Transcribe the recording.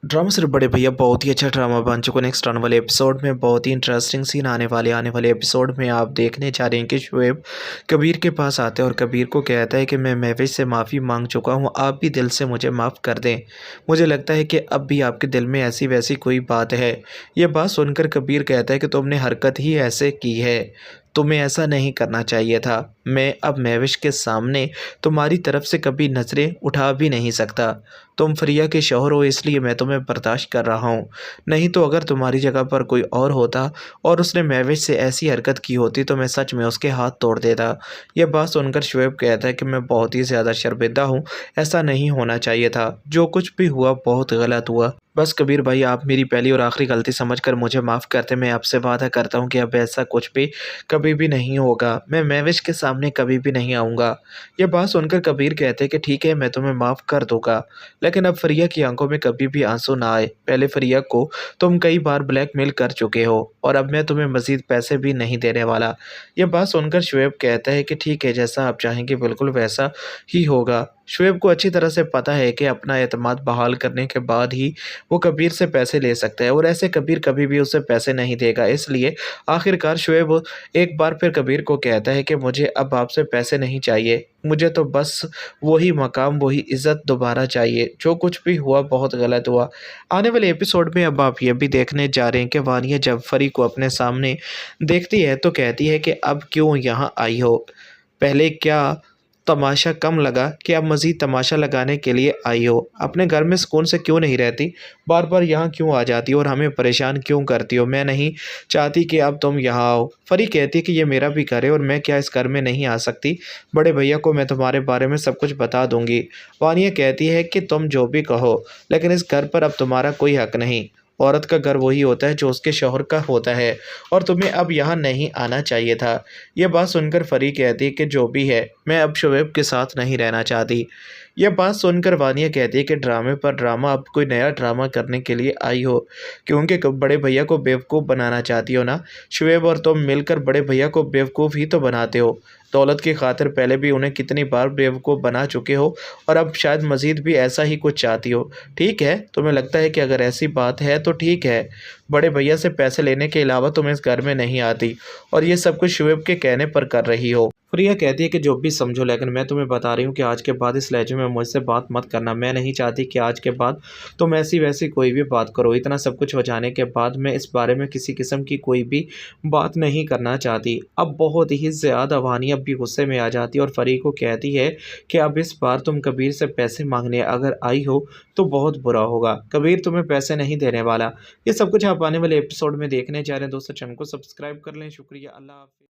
Drama सिर्फ बड़े भैया बहुत ही अच्छा ड्रामा बन चुका है। नेक्स्ट आने वाले एपिसोड में बहुत ही इंटरेस्टिंग सीन आने वाले एपिसोड में आप देखने जा रहे हैं कि शोएब कबीर के पास आता है और कबीर को कहता है कि मैं महविश से माफ़ी मांग चुका हूँ, आप भी दिल से मुझे माफ़ कर दें। मुझे लगता है कि अब भी आपके दिल में ऐसी वैसी कोई बात है। यह बात सुनकर कबीर कहता है कि तुमने हरकत ही ऐसे की है, तुम्हें ऐसा नहीं करना चाहिए था। मैं अब महविश के सामने तुम्हारी तरफ से कभी नज़रें उठा भी नहीं सकता। तुम फरिया के शौहर हो, इसलिए मैं तुम्हें बर्दाश्त कर रहा हूँ। नहीं तो अगर तुम्हारी जगह पर कोई और होता और उसने महविश से ऐसी हरकत की होती तो मैं सच में उसके हाथ तोड़ देता। यह बात सुनकर शोएब कहता है कि मैं बहुत ही ज़्यादा शर्मिंदा हूँ, ऐसा नहीं होना चाहिए था। जो कुछ भी हुआ बहुत गलत हुआ। बस कबीर भाई, आप मेरी पहली और आखिरी गलती समझकर मुझे माफ़ करते। मैं आपसे वादा करता हूँ कि अब ऐसा कुछ भी कभी भी नहीं होगा। मैं महविश के सामने कभी भी नहीं आऊँगा। यह बात सुनकर कबीर कहते हैं कि ठीक है, मैं तुम्हें माफ़ कर दूंगा, लेकिन अब फरिया की आंखों में कभी भी आंसू ना आए। पहले फरिया को तुम कई बार ब्लैकमेल कर चुके हो और अब मैं तुम्हें मज़ीद पैसे भी नहीं देने वाला। यह बात सुनकर शोएब कहता है कि ठीक है, जैसा आप चाहेंगे बिल्कुल वैसा ही होगा। शोएब को अच्छी तरह से पता है कि अपना एतमाद बहाल करने के बाद ही वो कबीर से पैसे ले सकता है और ऐसे कबीर कभी भी उसे पैसे नहीं देगा। इसलिए आखिरकार शोएब एक बार फिर कबीर को कहता है कि मुझे अब आपसे पैसे नहीं चाहिए, मुझे तो बस वही मकाम वही इज़्ज़त दोबारा चाहिए। जो कुछ भी हुआ बहुत गलत हुआ। आने वाले एपिसोड में अब आप ये भी देखने जा रहे हैं कि वानिया जब फरी को अपने सामने देखती है तो कहती है कि अब क्यों यहाँ आई हो? पहले क्या तमाशा कम लगा कि अब मज़ीद तमाशा लगाने के लिए आई हो? अपने घर में सुकून से क्यों नहीं रहती? बार बार यहाँ क्यों आ जाती हो और हमें परेशान क्यों करती हो? मैं नहीं चाहती कि अब तुम यहाँ आओ। फरी कहती है कि ये मेरा भी घर है और मैं क्या इस घर में नहीं आ सकती? बड़े भैया को मैं तुम्हारे बारे में सब कुछ बता दूंगी। वानिया कहती है कि तुम जो भी कहो, लेकिन इस घर पर अब तुम्हारा कोई हक नहीं। औरत का घर वही होता है जो उसके शौहर का होता है और तुम्हें अब यहाँ नहीं आना चाहिए था। यह बात सुनकर फरी कहती है कि जो भी है, मैं अब शोएब के साथ नहीं रहना चाहती। यह बात सुनकर वानिया कहती है कि ड्रामे पर ड्रामा, अब कोई नया ड्रामा करने के लिए आई हो, क्योंकि बड़े भैया को बेवकूफ़ बनाना चाहती हो ना? शोएब और तुम मिलकर बड़े भैया को बेवकूफ़ ही तो बनाते हो। दौलत की खातिर पहले भी उन्हें कितनी बार बेवकूफ़ बना चुके हो और अब शायद मज़ीद भी ऐसा ही कुछ चाहती हो। ठीक है, तुम्हें लगता है कि अगर ऐसी बात है तो ठीक है। बड़े भैया से पैसे लेने के अलावा तुम इस घर में नहीं आती और ये सब कुछ शोएब के कहने पर कर रही हो। प्रिया कहती है कि जो भी समझो, लेकिन मैं तुम्हें बता रही हूँ कि आज के बाद इस लहजे में मुझसे बात मत करना। मैं नहीं चाहती कि आज के बाद तुम ऐसी वैसी कोई भी बात करो। इतना सब कुछ हो जाने के बाद मैं इस बारे में किसी किस्म की कोई भी बात नहीं करना चाहती। अब बहुत ही ज़्यादा वानिया भी गुस्से में आ जाती है और फरी को कहती है कि अब इस बार तुम कबीर से पैसे मांगने अगर आई हो तो बहुत बुरा होगा। कबीर तुम्हें पैसे नहीं देने वाला। ये सब कुछ आप आने वाले एपिसोड में देखने जा रहे हैं। दोस्तों, चैनल को सब्सक्राइब कर लें। शुक्रिया। अल्लाह हाफ़िज़।